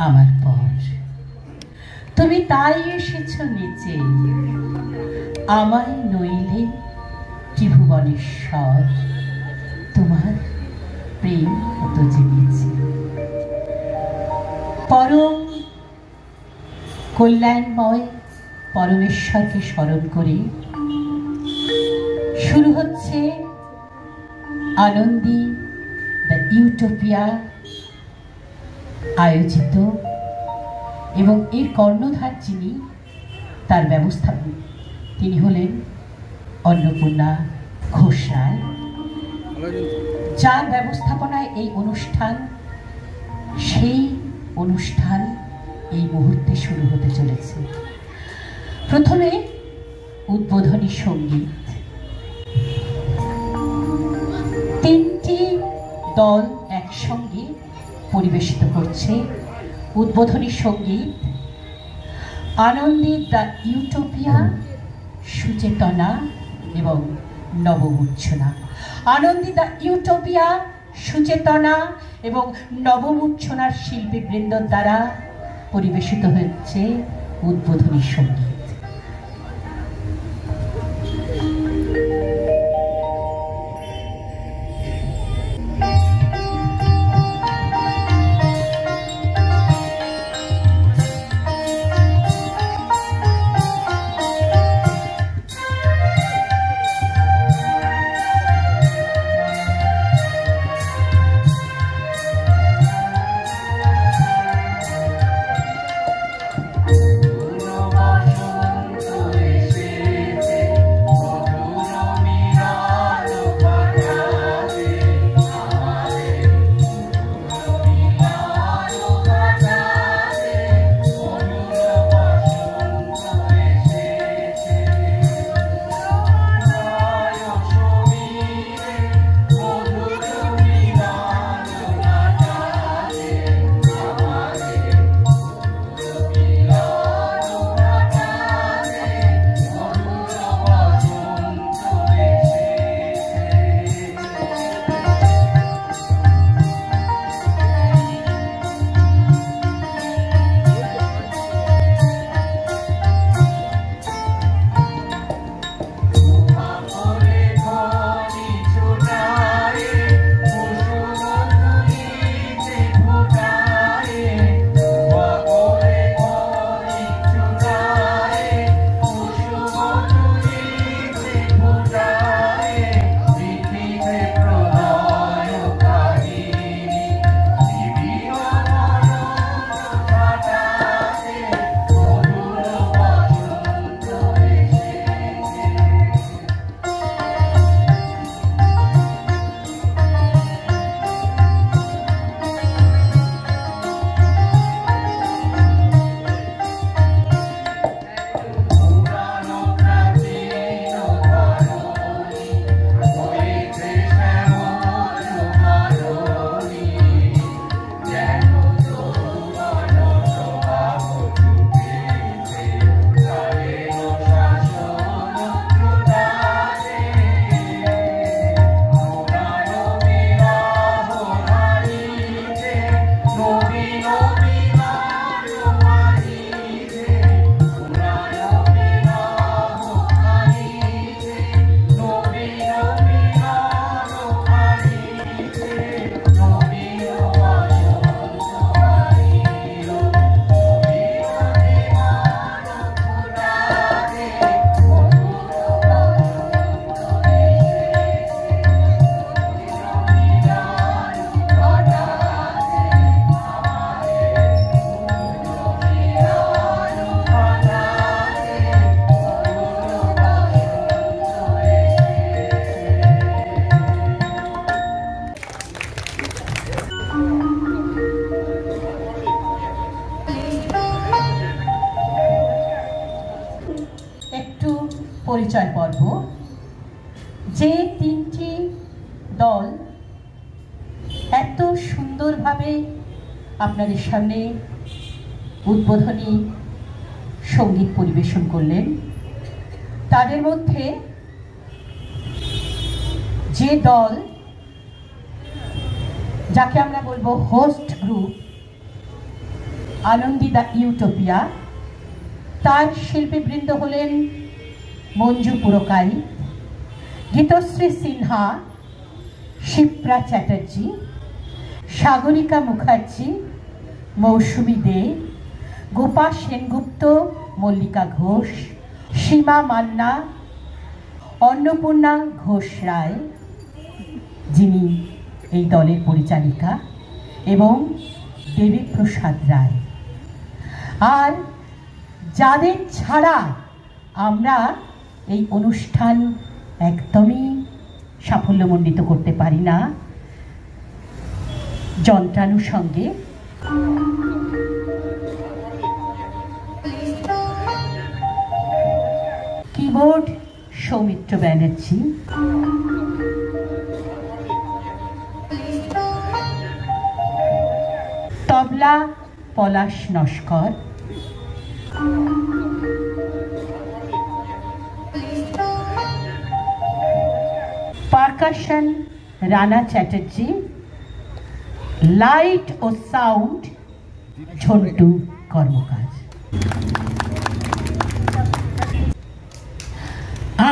আমার পর তুমি তাই এসেছ নিচে, আমায় নইলে ত্রিভুবনেশ্বর তোমার প্রেম হতো যে নিচে। পরম কল্যাণময় পরমেশ্বরকে স্মরণ করে শুরু হচ্ছে আনন্দী দ্য ইউটোপিয়া আয়োজিত, এবং এর কর্ণধার যিনি, তার ব্যবস্থাপক তিনি হলেন অন্নপূর্ণা ঘোষ রায়, যার ব্যবস্থাপনায় এই অনুষ্ঠান, সেই অনুষ্ঠান এই মুহূর্তে শুরু হতে চলেছে। প্রথমে উদ্বোধনী সঙ্গীত, তিনটি দল একসঙ্গে পরিবেশিত করছে উদ্বোধনী সঙ্গীত আনন্দী দ্য ইউটোপিয়া, সুচেতনা এবং নবমূর্ছনা। আনন্দী দ্য ইউটোপিয়া, সুচেতনা এবং নবমূর্ছনার শিল্পীবৃন্দ দ্বারা পরিবেশিত হচ্ছে উদ্বোধনী সঙ্গীত। পরিচয় পর্ব। যে তিনটি দল এত সুন্দরভাবে আপনাদের সামনে উদ্বোধনী সঙ্গীত পরিবেশন করলেন, তাদের মধ্যে যে দল, যাকে আমরা বলবো হোস্ট গ্রুপ, আনন্দিদা ইউটোপিয়া, তার শিল্পীবৃন্দ হলেন মঞ্জু পুরকাই, গীতশ্রী সিনহা, শিপ্রা চ্যাটার্জি, সাগরিকা মুখার্জি, মৌসুমী দে, গোপা সেনগুপ্ত, মল্লিকা ঘোষ, সীমা মান্না, অন্নপূর্ণা ঘোষ রায় যিনি এই দলের পরিচালিকা, এবং দেবীপ্রসাদ রায়। আর যাদের ছাড়া আমরা এই অনুষ্ঠান একদমই সাফল্যমণ্ডিত করতে পারি না, যন্ত্রানুষঙ্গে কিবোর্ড সৌমিত্র ব্যানার্জি, তবলা পলাশ নস্কর, পারকাশন রানা চ্যাটার্জি, লাইট ও সাউন্ড ঝন্টু কর্মকার।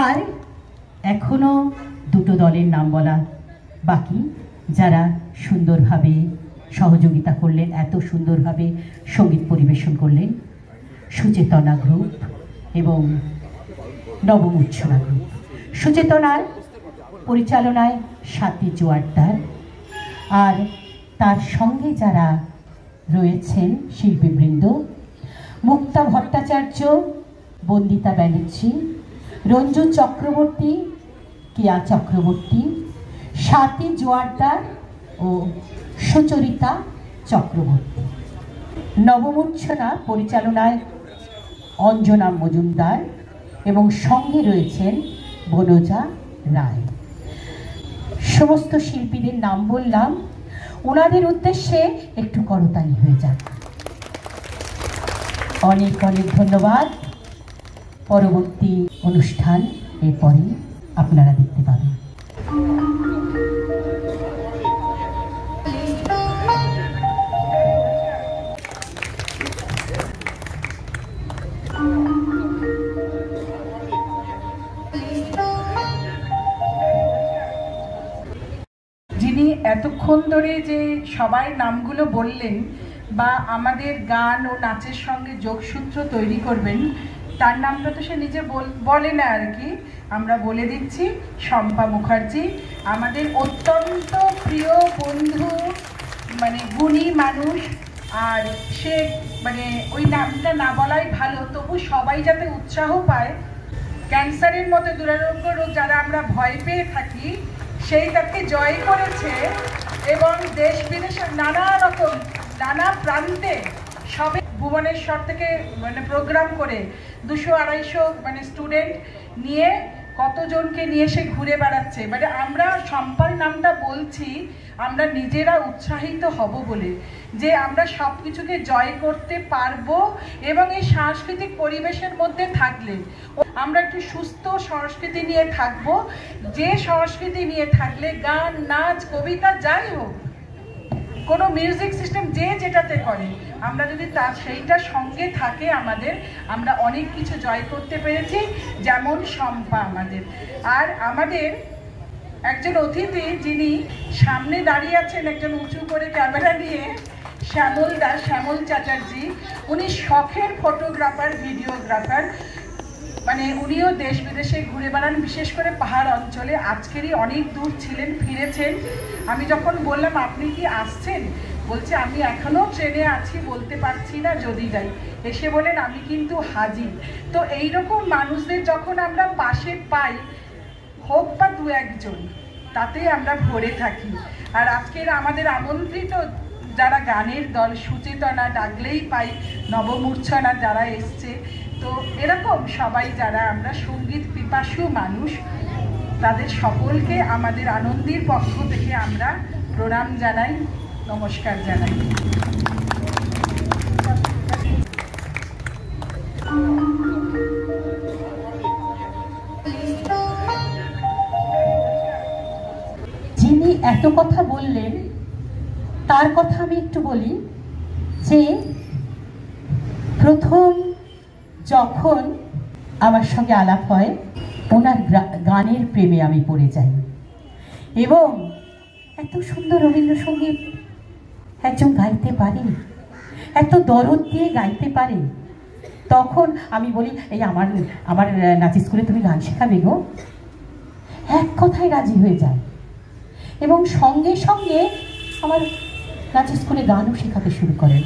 আর এখনো দুটো দলের নাম বলা বাকি, যারা সুন্দরভাবে সহযোগিতা করলেন, এত সুন্দরভাবে সঙ্গীত পরিবেশন করলেন। সুচেতনা গ্রুপ এবং নবমূর্ছনা গ্রুপ। সুচেতনার পরিচালনায় স্বাতী জোয়ারদার, আর তার সঙ্গে যারা রয়েছেন শিল্পীবৃন্দ: মুক্তা ভট্টাচার্য, বন্দিতা ব্যানার্জি, রঞ্জু চক্রবর্তী, কেয়া চক্রবর্তী, স্বাতী জোয়ারদার ও সুচরিতা চক্রবর্তী। নবমূর্ছনা পরিচালনায় অঞ্জনা মজুমদার এবং সঙ্গে রয়েছেন বনজা রায়। সমস্ত শিল্পীদের নাম বললাম, ওনাদের উদ্দেশ্যে একটু করতালি হয়ে যাক। অনেক অনেক ধন্যবাদ। পরবর্তী অনুষ্ঠান এরপরই আপনারা দেখতে পাবেন। যিনি এতক্ষণ ধরে যে সবাই নামগুলো বললেন বা আমাদের গান ও নাচের সঙ্গে যোগসূত্র তৈরি করবেন, তার নামটা তো সে নিজে বলে না আর কি, আমরা বলে দিচ্ছি। শম্পা মুখার্জি, আমাদের অত্যন্ত প্রিয় বন্ধু, মানে গুণী মানুষ। আর সে মানে ওই নামটা না বলাই ভালো, তবু সবাই যাতে উৎসাহ পায়। ক্যান্সারের মতো দুরারোগ্য রোগ যারা আমরা ভয় পেয়ে থাকি, সেইটাকে জয় করেছে এবং দেশ বিদেশের নানা প্রান্তে সবে ভুবনেশ্বর থেকে মানে প্রোগ্রাম করে 200-250 মানে স্টুডেন্ট নিয়ে কতজনকে নিয়ে সে ঘুরে বেড়াচ্ছে। মানে আমরা শম্পার নামটা বলছি আমরা নিজেরা উৎসাহিত হব বলে, যে আমরা সব কিছুকে জয় করতে পারবো এবং এই সাংস্কৃতিক পরিবেশের মধ্যে থাকলে আমরা একটু সুস্থ সংস্কৃতি নিয়ে থাকবো। যে সংস্কৃতি নিয়ে থাকলে গান, নাচ, কবিতা যাই হোক, কোনো মিউজিক সিস্টেম যে যেটাতে করে, আমরা যদি তার সেইটার সঙ্গে থাকে আমাদের, আমরা অনেক কিছু জয় করতে পেরেছি, যেমন শম্পা আমাদের। আর আমাদের একজন অতিথি যিনি সামনে দাঁড়িয়ে আছেন একজন উঁচু করে ক্যামেরা নিয়ে, শ্যামল চ্যাটার্জি, উনি শখের ফটোগ্রাফার, ভিডিওগ্রাফার। মানে উনিও দেশ বিদেশে ঘুরে বেড়ান, বিশেষ করে পাহাড় অঞ্চলে। আজকেরই অনেক দূর ছিলেন, ফিরেছেন। আমি যখন বললাম আপনি কি আসছেন, বলছে আমি এখনো ট্রেনে আছি, বলতে পারছি না, যদি যাই। এসে বলেন আমি কিন্তু হাজির। তো এইরকম মানুষদের যখন আমরা পাশে পাই, হোক বা দু একজন, তাতে আমরা ভরে থাকি। আর আজকের আমাদের আমন্ত্রিত যারা গানের দল, সুচেতনা ডাকলেই পাই, নবমূর্ছনা যারা এসছে, তো এরকম সবাই যারা আমরা সঙ্গীত পিপাসু মানুষ, তাদের সকলকে আমাদের আনন্দের পক্ষ থেকে আমরা প্রণাম জানাই, নমস্কার জানাই। যিনি এত কথা বললেন তার কথা আমি একটু বলি, যে যখন আমার সঙ্গে আলাপ হয় ওনার গানের প্রেমে আমি পড়ে যাই। এবং এত সুন্দর রবীন্দ্রসঙ্গীত একজন গাইতে পারে, এত দরদ দিয়ে গাইতে পারে। তখন আমি বলি, এই আমার আমার নাচ স্কুলে তুমি গান শেখাবে গো। এক কথায় রাজি হয়ে যায় এবং সঙ্গে সঙ্গে আমার নাচ স্কুলে গানও শেখাতে শুরু করেন।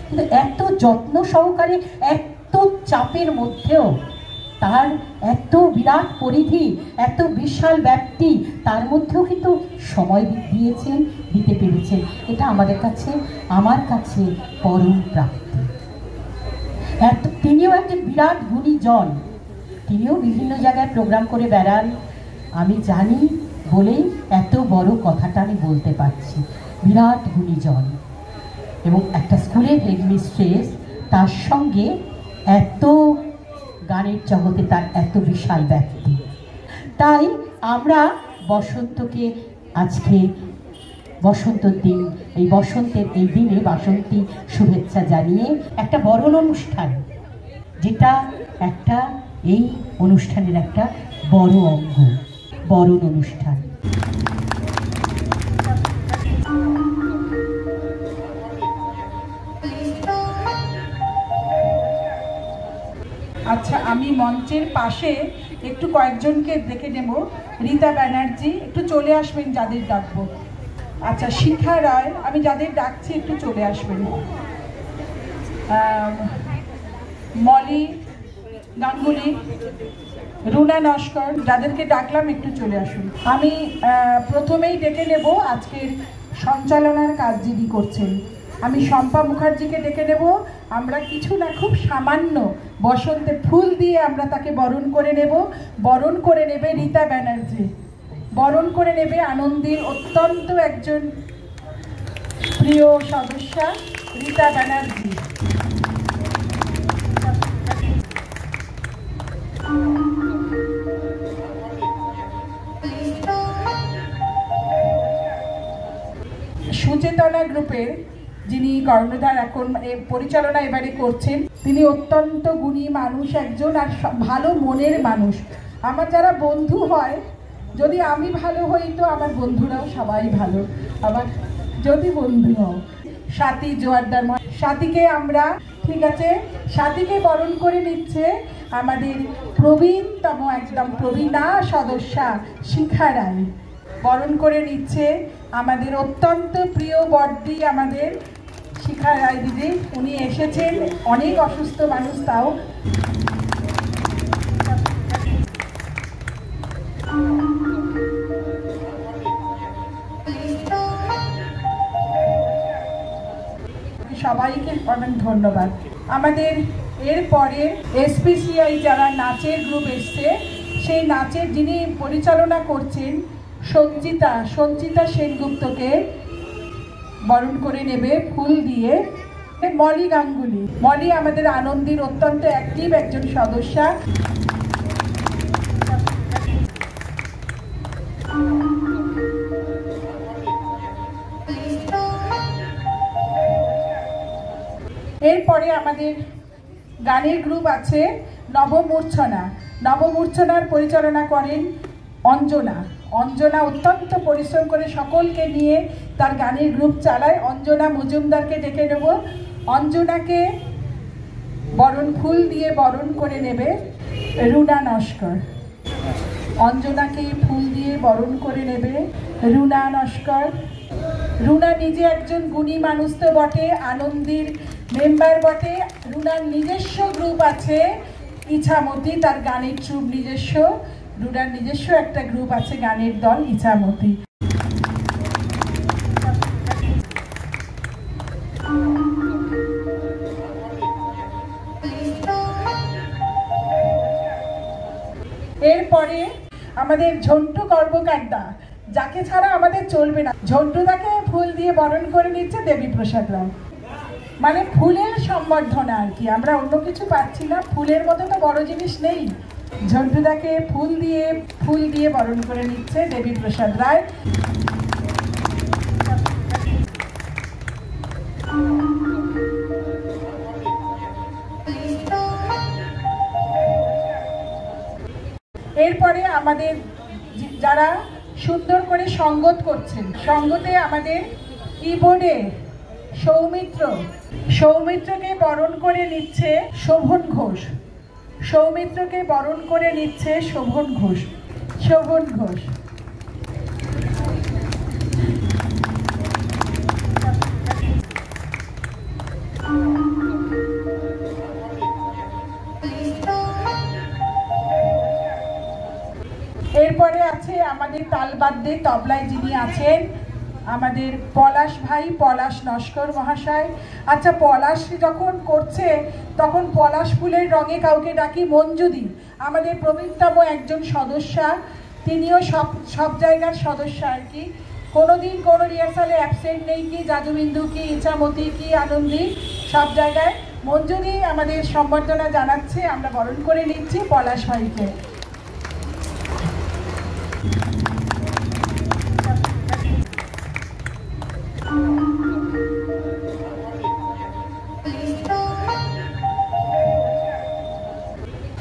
কিন্তু এত যত্ন সহকারে, এত চাপের মধ্যেও তার এত বিরাট পরিধি, এত বিশাল ব্যাপ্তি, তার মধ্যেও কিন্তু সময় দিয়েছেন, দিতে পেরেছেন। এটা আমাদের কাছে, আমার কাছে পরম প্রাপ্তি। তিনিও একজন বিরাট গুণীজন, তিনিও বিভিন্ন জায়গায় প্রোগ্রাম করে বেড়ান। আমি জানি বলেই এত বড় কথাটা আমি বলতে পারছি। বিরাট গুণীজন এবং একটা স্কুলের হেডমিস্ট্রেস, তার সঙ্গে এত গানের জগতে তার এত বিশাল ব্যাপ্তি। তাই আমরা বসন্তকে আজকে বসন্তর দিন, এই বসন্তের এই দিনে বাসন্তী শুভেচ্ছা জানিয়ে একটা বরণ অনুষ্ঠান, যেটা একটা এই অনুষ্ঠানের একটা বড় অঙ্গ, বরণ অনুষ্ঠান। আচ্ছা, আমি মঞ্চের পাশে একটু কয়েকজনকে ডেকে নেব। রীতা ব্যানার্জি, একটু চলে আসবেন যাদের ডাকবো। আচ্ছা, শিখা রায়, আমি যাদের ডাকছি একটু চলে আসবেন। মলি গাঙ্গুলি, রুনা নস্কর, যাদেরকে ডাকলাম একটু চলে আসুন। আমি প্রথমেই ডেকে নেব আজকের সঞ্চালনার কাজ যিনি করছেন, আমি শম্পা মুখার্জিকে ডেকে নেব। আমরা কিছু না, খুব সামান্য বসন্তে ফুল দিয়ে আমরা তাকে বরণ করে নেব। বরণ করে নেবে রীতা ব্যানার্জি, বরণ করে নেবে আনন্দীর অত্যন্ত একজন প্রিয় সদস্যা রীতা ব্যানার্জি। সুচেতনা গ্রুপের যিনি কর্ণধার, এখন পরিচালনা এবারে করছেন, তিনি অত্যন্ত গুণী মানুষ একজন, আর ভালো মনের মানুষ। আমার যারা বন্ধু হয়, যদি আমি ভালো হই তো আমার বন্ধুরাও সবাই ভালো। আবার যদি বন্ধু হও, সাথী জোয়ারদার, সাথীকে আমরা, ঠিক আছে, সাথীকে বরণ করে নিচ্ছে আমাদের প্রবীণতম, একদম প্রবীণা সদস্যা শিখা রায়। বরণ করে নিচ্ছে আমাদের অত্যন্ত প্রিয় বড়দি, আমাদের শিখা রায় দিদি। উনি এসেছেন, অনেক অসুস্থ মানুষ, তাও সবাইকে অনেক ধন্যবাদ। আমাদের এরপরে এসপিসিআই যারা নাচের গ্রুপ এসছে, সেই নাচের যিনি পরিচালনা করছেন সঞ্চিতা সেনগুপ্তকে বরণ করে নেবে ফুল দিয়ে মলি গাঙ্গুলি। মলি আমাদের আনন্দীর অত্যন্ত অ্যাক্টিভ একজন সদস্যা। এরপরে আমাদের গানের গ্রুপ আছে নবমূর্ছনা। নবমূর্ছনার পরিচালনা করেন অঞ্জনা। অঞ্জনা অত্যন্ত পরিশ্রম করে সকলকে নিয়ে তার গানের গ্রুপ চালায়। অঞ্জনা মজুমদারকে ডেকে নেব। অঞ্জনাকে ফুল দিয়ে বরণ করে নেবে রুনা নস্কর। অঞ্জনাকে ফুল দিয়ে বরণ করে নেবে রুনা নস্কর। রুনা নিজে একজন গুণী মানুষ তো বটে, আনন্দীর মেম্বার বটে। রুনার নিজস্ব গ্রুপ আছে ইছামতি, তার গানের ট্রুপ নিজস্ব। রুনার নিজস্ব একটা গ্রুপ আছে, গানের দল ইছামতি। এরপরে আমাদের ঝন্টু কর্মকারদা, যাকে ছাড়া আমাদের চলবে না। ঝন্টুদাকে ফুল দিয়ে বরণ করে নিচ্ছে দেবীপ্রসাদ রাও। মানে ফুলের সম্বর্ধনা আর কি, আমরা অন্য কিছু পাচ্ছি না। ফুলের মতো তো বড় জিনিস নেই। ঝন্টুদাকে ফুল দিয়ে বরণ করে নিচ্ছে দেবীপ্রসাদ রায়। আমাদের যারা সুন্দর করে সঙ্গত করছেন, সঙ্গতে আমাদের কিবোর্ডে সৌমিত্রকে বরণ করে নিচ্ছে শোভন ঘোষ। সৌমিত্রকে বরণ করে নিচ্ছে শোভন ঘোষ। এরপরে আছে আমাদের তালবাদ্যে তবলায় যিনি আছেন আমাদের পলাশ ভাই, পলাশ নস্কর মহাশয়। আচ্ছা, পলাশ যখন করছে তখন পলাশ ফুলের রঙে কাউকে ডাকি মঞ্জুদি, আমাদের প্রবীণতম একজন সদস্যা, তিনিও সব জায়গার সদস্য আর কি। কোনোদিন কোনো রিহার্সালে অ্যাবসেন্ট নেই, কি জাদুবিন্দু, কি ইচ্ছামতি, কি আনন্দী, সব জায়গায় মঞ্জুদি আমাদের সম্বর্ধনা জানাচ্ছে। আমরা বরণ করে নিচ্ছি পলাশ ভাইকে।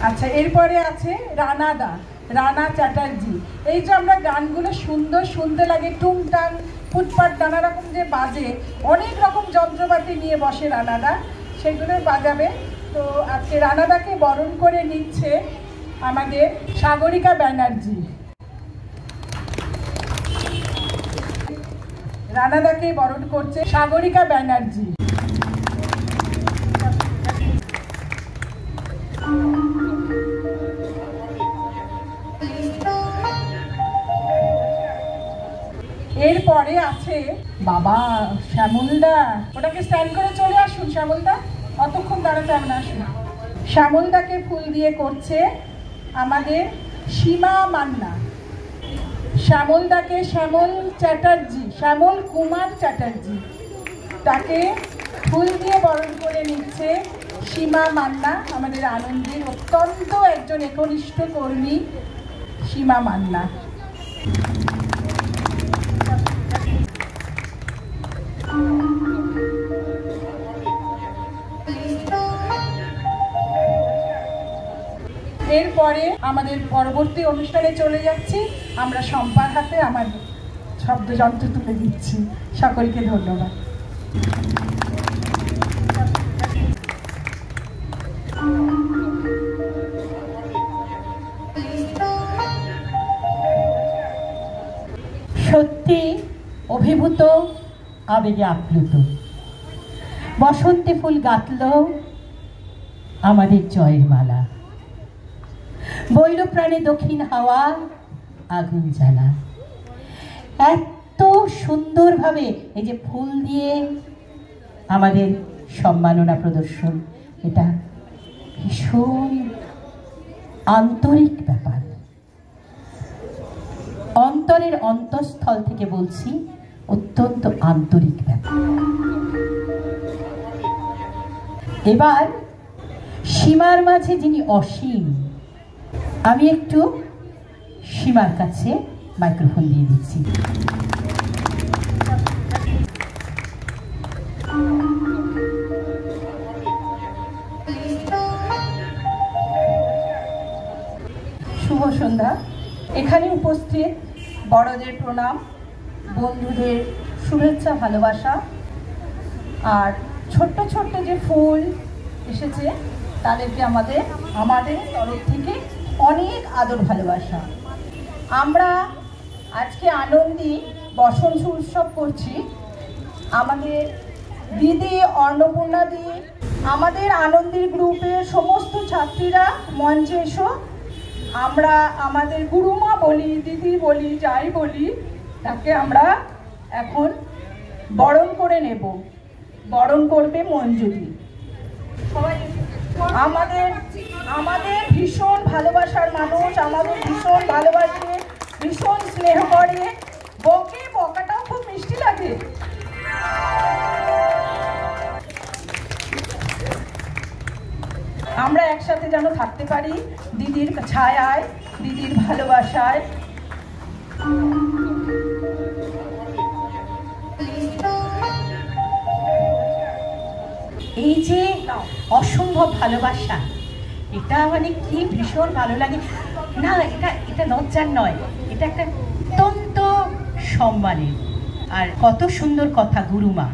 আচ্ছা, এরপরে আছে রানা চ্যাটার্জি। এই যে আমরা গানগুলো সুন্দর শুনতে লাগে, টুংটাং ফুটপাট নানা রকম যে বাজে, অনেক রকম যন্ত্রপাতি নিয়ে বসে রানাদা, সেগুলো বাজাবে। তো আজকে রানাদাকে বরণ করে নিচ্ছে আমাদের সাগরিকা ব্যানার্জি। রানাদাকে বরণ করছে সাগরিকা ব্যানার্জি। এরপরে আছে বাবা শ্যামলদা, ওটাকে স্ট্যান্ড করে চলে আসুন। শ্যামলদা অতক্ষণ দাঁড়াতে হবে না, আসুন। শ্যামলদাকে ফুল দিয়ে করছে আমাদের সীমা মান্না। শ্যামলদাকে শ্যামল কুমার চ্যাটার্জি, তাকে ফুল দিয়ে বরণ করে নিচ্ছে সীমা মান্না, আমাদের আনন্দের অত্যন্ত একজন একনিষ্ঠ কর্মী সীমা মান্না। এরপরে আমাদের পরবর্তী অনুষ্ঠানে চলে যাচ্ছি। আমরা শম্পার হাতে আমার শব্দযন্ত্র তুলে দিচ্ছি। সকলকে ধন্যবাদ। সত্যি অভিভূত, আবেগে আপ্লুত। বসন্তে ফুল গাঁথল আমাদের জয়ের মালা, বইল প্রাণে দক্ষিণ হাওয়া আগুন জ্বালা। এত সুন্দরভাবে এই যে ফুল দিয়ে আমাদের সম্মাননা প্রদর্শন, এটা ভীষণ আন্তরিক ব্যাপার। অন্তরের অন্তঃস্থল থেকে বলছি, অত্যন্ত আন্তরিক ব্যাপার। এবার সীমার মাঝে যিনি অসীম, আমি একটু সীমার কাছে মাইক্রোফোন দিয়ে দিচ্ছি। শুভ সন্ধ্যা। এখানে উপস্থিত বড়দের প্রণাম, বন্ধুদের শুভেচ্ছা ভালোবাসা, আর ছোট্ট ছোট্ট যে ফুল এসেছে তাদেরকে আমাদের তরফ থেকে অনেক আদর ভালোবাসা। আমরা আজকে আনন্দী বসন্ত উৎসব করছি। আমাদের দিদি অন্নপূর্ণা দি, আমাদের আনন্দীর গ্রুপের সমস্ত ছাত্রীরা মঞ্চে এসো। আমরা আমাদের গুরুমা বলি, দিদি বলি, যাই বলি, তাকে আমরা এখন বরণ করে নেব। বরণ করবে মঞ্জুদি। সবাই আমাদের ভীষণ ভালোবাসার মানুষ, আমাদের ভীষণ ভালোবাসে, ভীষণ স্নেহ করে, বকাটাও খুব মিষ্টি লাগে। আমরা একসাথে যেন থাকতে পারি দিদির ছায়ায়, দিদির ভালোবাসায়। এই যে অসম্ভব ভালোবাসা, এটা মানে কি ভীষণ ভালো লাগে না। এটা এটা লজ্জার নয়, এটা একটা অত্যন্ত সম্মানের। আর কত সুন্দর কথা গুরুমা।